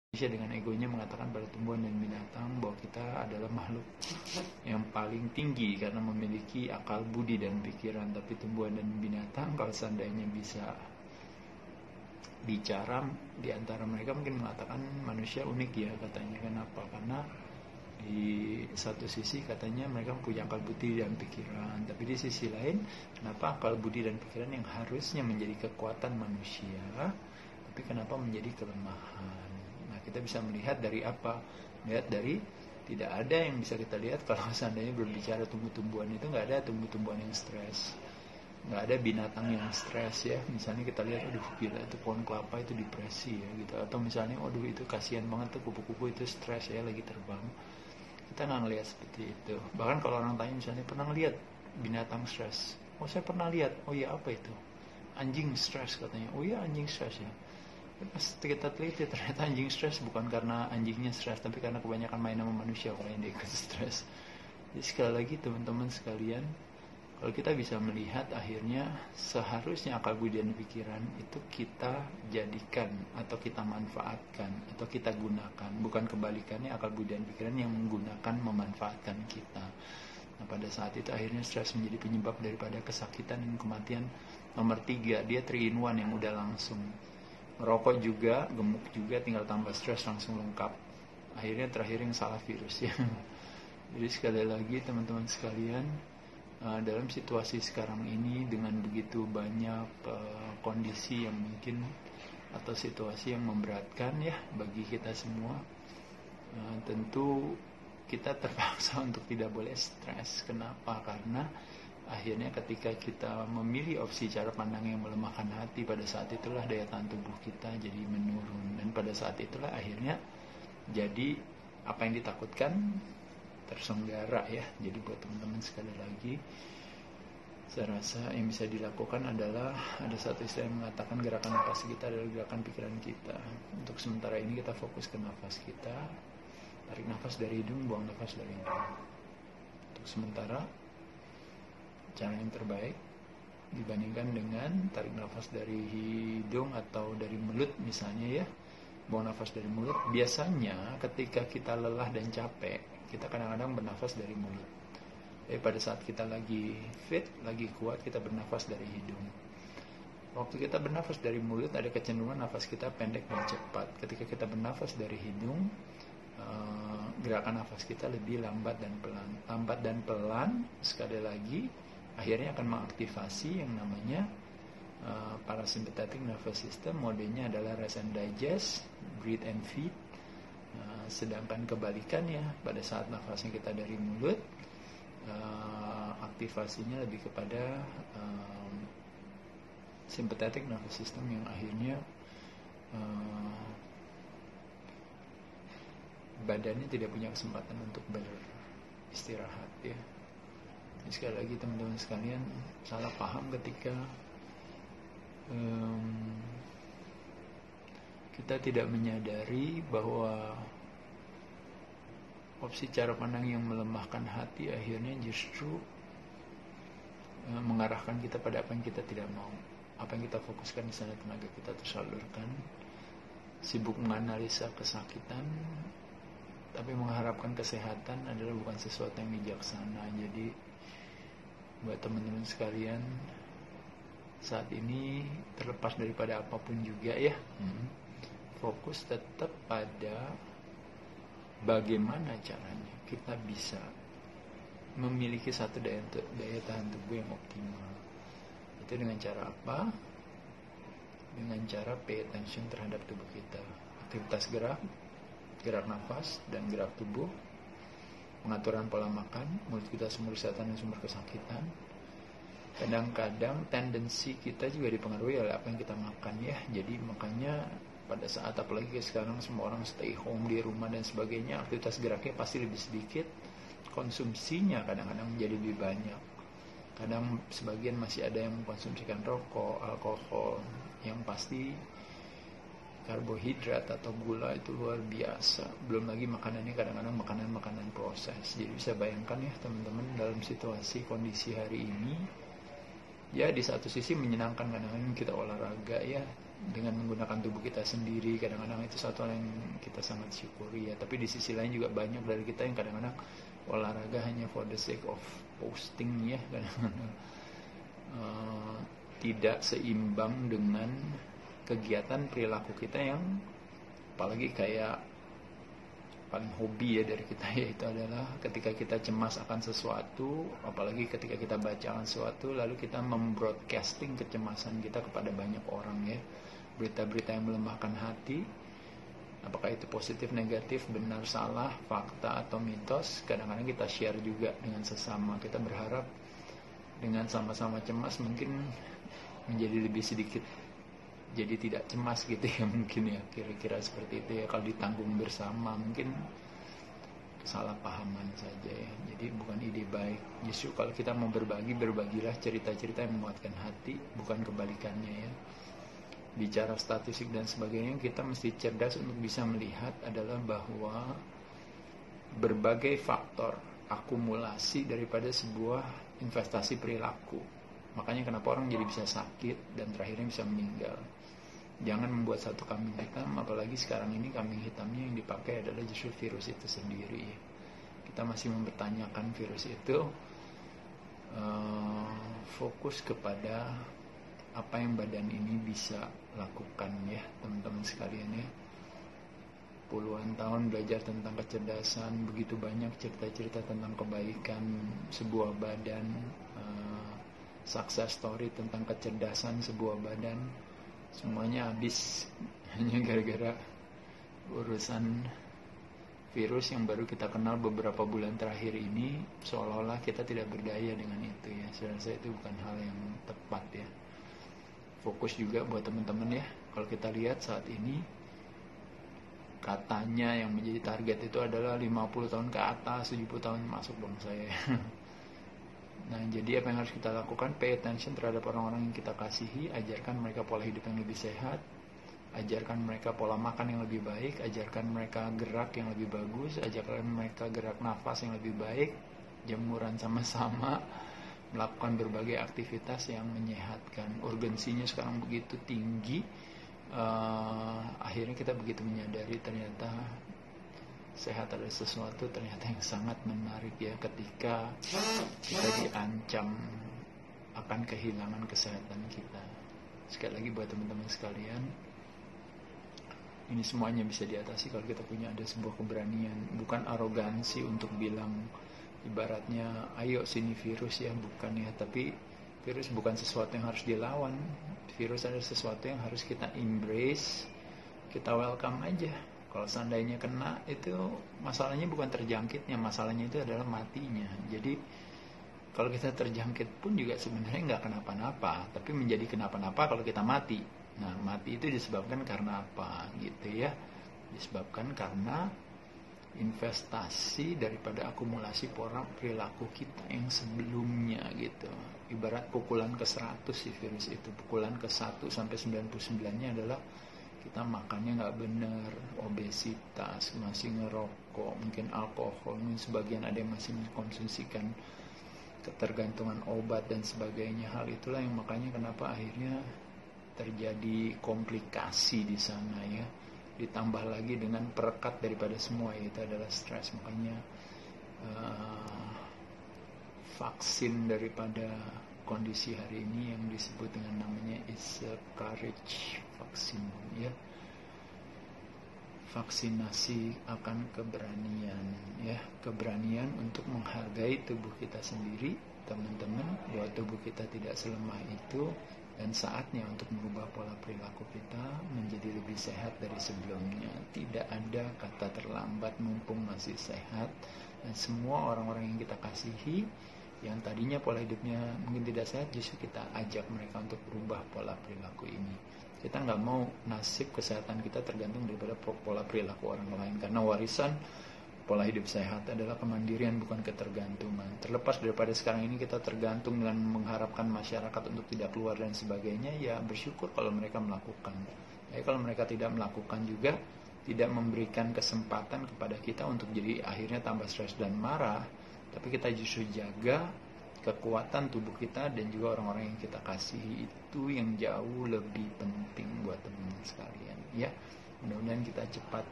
Manusia dengan egonya mengatakan pada tumbuhan dan binatang bahwa kita adalah makhluk yang paling tinggi karena memiliki akal budi dan pikiran. Tapi tumbuhan dan binatang kalau seandainya bisa bicara, di antara mereka mungkin mengatakan manusia unik ya katanya. Kenapa? Karena di satu sisi katanya mereka punya akal budi dan pikiran, tapi di sisi lain kenapa akal budi dan pikiran yang harusnya menjadi kekuatan manusia, tapi kenapa menjadi kelemahan? Nah, kita bisa melihat dari apa? Melihat dari tidak ada yang bisa kita lihat kalau seandainya berbicara tumbuh-tumbuhan itu nggak ada tumbuh-tumbuhan yang stres, nggak ada binatang yang stres ya. Misalnya kita lihat, aduh gila itu pohon kelapa itu depresi ya gitu, atau misalnya, aduh itu kasihan banget tuh kupu-kupu itu stres ya lagi terbang. Kita nggak ngelihat seperti itu. Bahkan kalau orang tanya misalnya, pernah lihat binatang stres? Oh saya pernah lihat. Oh iya, apa itu? Anjing stres katanya. Oh iya, anjing stres ya. Pas kita teliti ternyata anjing stres bukan karena anjingnya stres, tapi karena kebanyakan main sama manusia kalau yang dia ikut stres. Jadi sekali lagi teman-teman sekalian, kalau kita bisa melihat akhirnya seharusnya akal budi dan pikiran itu kita jadikan atau kita manfaatkan atau kita gunakan, bukan kebalikannya akal budi dan pikiran yang menggunakan memanfaatkan kita. Nah, pada saat itu akhirnya stres menjadi penyebab daripada kesakitan dan kematian nomor 3. Dia 3-in-1 yang udah langsung. Ngerokok juga, gemuk juga, tinggal tambah stres langsung lengkap. Akhirnya terakhir yang salah virus ya. Jadi sekali lagi teman-teman sekalian, dalam situasi sekarang ini dengan begitu banyak kondisi yang mungkin atau situasi yang memberatkan ya bagi kita semua, tentu kita terpaksa untuk tidak boleh stres. Kenapa? Karena akhirnya ketika kita memilih opsi cara pandang yang melemahkan hati, pada saat itulah daya tahan tubuh kita jadi menurun, dan pada saat itulah akhirnya jadi apa yang ditakutkan tersenggara ya. Jadi buat teman-teman sekali lagi, saya rasa yang bisa dilakukan adalah ada satu istilah yang mengatakan gerakan nafas kita adalah gerakan pikiran kita. Untuk sementara ini kita fokus ke nafas kita, tarik nafas dari hidung, buang nafas dari hidung. Untuk sementara cara yang terbaik dibandingkan dengan tarik nafas dari hidung atau dari mulut misalnya ya, buang nafas dari mulut. Biasanya ketika kita lelah dan capek, kita kadang-kadang bernafas dari mulut. Tapi pada saat kita lagi fit, lagi kuat, kita bernafas dari hidung. Waktu kita bernafas dari mulut, ada kecenderungan nafas kita pendek dan cepat. Ketika kita bernafas dari hidung, gerakan nafas kita lebih lambat dan pelan. Lambat dan pelan, sekali lagi, akhirnya akan mengaktifasi yang namanya parasympathetic nervous system. Modenya adalah rest and digest, breathe and feed. Sedangkan kebalikannya, pada saat nafasnya kita dari mulut, aktivasinya lebih kepada sympathetic nervous system yang akhirnya badannya tidak punya kesempatan untuk beristirahat ya. Jadi sekali lagi teman-teman sekalian, salah paham ketika kita tidak menyadari bahwa opsi cara pandang yang melemahkan hati akhirnya justru mengarahkan kita pada apa yang kita tidak mau. Apa yang kita fokuskan di sana tenaga kita tersalurkan, sibuk menganalisa kesakitan, tapi mengharapkan kesehatan adalah bukan sesuatu yang bijaksana. Jadi buat teman-teman sekalian, saat ini terlepas daripada apapun juga ya, fokus tetap pada bagaimana caranya kita bisa memiliki satu daya tahan tubuh yang optimal. Itu dengan cara apa? Dengan cara pay attention terhadap tubuh kita. Aktivitas gerak nafas dan gerak tubuh, pengaturan pola makan, mulut kita sumber kesehatan dan sumber kesakitan. Kadang-kadang tendensi kita juga dipengaruhi oleh apa yang kita makan ya. Jadi makanya pada saat apalagi sekarang semua orang stay home di rumah dan sebagainya, aktivitas geraknya pasti lebih sedikit, konsumsinya kadang-kadang menjadi lebih banyak. Kadang sebagian masih ada yang mengkonsumsikan rokok, alkohol, yang pasti karbohidrat atau gula itu luar biasa. Belum lagi makanannya kadang-kadang makanan-makanan proses. Jadi bisa bayangkan ya teman-teman, dalam situasi kondisi hari ini, ya di satu sisi menyenangkan kadang-kadang kita olahraga ya, dengan menggunakan tubuh kita sendiri. Kadang-kadang itu satu hal yang kita sangat syukuri ya. Tapi di sisi lain juga banyak dari kita yang kadang-kadang olahraga hanya for the sake of posting ya, kadang-kadang tidak seimbang dengan kegiatan perilaku kita yang apalagi kayak paling hobi ya dari kita, yaitu adalah ketika kita cemas akan sesuatu, apalagi ketika kita baca sesuatu lalu kita membroadcasting kecemasan kita kepada banyak orang ya, berita-berita yang melemahkan hati, apakah itu positif, negatif, benar, salah, fakta atau mitos, kadang-kadang kita share juga dengan sesama. Kita berharap dengan sama-sama cemas mungkin menjadi lebih sedikit jadi tidak cemas gitu ya, mungkin ya, kira-kira seperti itu ya. Kalau ditanggung bersama mungkin kesalahpahaman saja ya, jadi bukan ide baik. Justru kalau kita mau berbagi, berbagilah cerita-cerita yang menguatkan hati, bukan kebalikannya ya. Bicara statistik dan sebagainya, kita mesti cerdas untuk bisa melihat adalah bahwa berbagai faktor akumulasi daripada sebuah investasi perilaku. Makanya kenapa orang jadi bisa sakit dan terakhirnya bisa meninggal. Jangan membuat satu kambing hitam, apalagi sekarang ini kambing hitamnya yang dipakai adalah justru virus itu sendiri. Kita masih mempertanyakan virus itu. Fokus kepada apa yang badan ini bisa lakukan ya teman-teman sekalian ya. Puluhan tahun belajar tentang kecerdasan, begitu banyak cerita-cerita tentang kebaikan sebuah badan, success story tentang kecerdasan sebuah badan, semuanya habis hanya gara-gara urusan virus yang baru kita kenal beberapa bulan terakhir ini. Seolah-olah kita tidak berdaya dengan itu ya. Saya rasa itu bukan hal yang tepat ya. Fokus juga buat teman-teman ya. Kalau kita lihat saat ini, katanya yang menjadi target itu adalah 50 tahun ke atas, 70 tahun masuk bangsa ya. Nah, jadi apa yang harus kita lakukan? Pay attention terhadap orang-orang yang kita kasihi, ajarkan mereka pola hidup yang lebih sehat, ajarkan mereka pola makan yang lebih baik, ajarkan mereka gerak yang lebih bagus, ajarkan mereka gerak nafas yang lebih baik, jemuran sama-sama, melakukan berbagai aktivitas yang menyehatkan. Urgensinya sekarang begitu tinggi, akhirnya kita begitu menyadari ternyata sehat adalah sesuatu ternyata yang sangat menarik ya, ketika kita diancam akan kehilangan kesehatan kita. Sekali lagi buat teman-teman sekalian, ini semuanya bisa diatasi kalau kita punya ada sebuah keberanian, bukan arogansi untuk bilang ibaratnya ayo sini virus ya, bukan ya. Tapi virus bukan sesuatu yang harus dilawan. Virus adalah sesuatu yang harus kita embrace, kita welcome aja. Kalau seandainya kena, itu masalahnya bukan terjangkitnya, masalahnya itu adalah matinya. Jadi kalau kita terjangkit pun juga sebenarnya nggak kenapa-napa, tapi menjadi kenapa-napa kalau kita mati. Nah, mati itu disebabkan karena apa gitu ya? Disebabkan karena investasi daripada akumulasi pola perilaku kita yang sebelumnya gitu. Ibarat pukulan ke 100 si virus itu, pukulan ke 1 sampai 99-nya adalah kita makannya nggak benar, obesitas, masih ngerokok, mungkin alkohol, mungkin sebagian ada yang masih mengkonsumsikan ketergantungan obat dan sebagainya. Hal itulah yang makanya kenapa akhirnya terjadi komplikasi di sana ya. Ditambah lagi dengan perekat daripada semua itu adalah stres. Makanya vaksin daripada kondisi hari ini yang disebut dengan namanya is a courage vaksin ya. Vaksinasi akan keberanian ya, keberanian untuk menghargai tubuh kita sendiri teman-teman, bahwa tubuh kita tidak selemah itu, dan saatnya untuk merubah pola perilaku kita menjadi lebih sehat dari sebelumnya. Tidak ada kata terlambat mumpung masih sehat, dan semua orang-orang yang kita kasihi yang tadinya pola hidupnya mungkin tidak sehat, justru kita ajak mereka untuk berubah pola perilaku ini. Kita nggak mau nasib kesehatan kita tergantung daripada pola perilaku orang lain, karena warisan pola hidup sehat adalah kemandirian, bukan ketergantungan. Terlepas daripada sekarang ini kita tergantung dengan mengharapkan masyarakat untuk tidak keluar dan sebagainya, ya bersyukur kalau mereka melakukan. Ya, kalau mereka tidak melakukan juga, tidak memberikan kesempatan kepada kita untuk jadi akhirnya tambah stres dan marah, tapi kita justru jaga kekuatan tubuh kita dan juga orang-orang yang kita kasihi, itu yang jauh lebih penting buat teman-teman sekalian ya. Mudah-mudahan kita cepat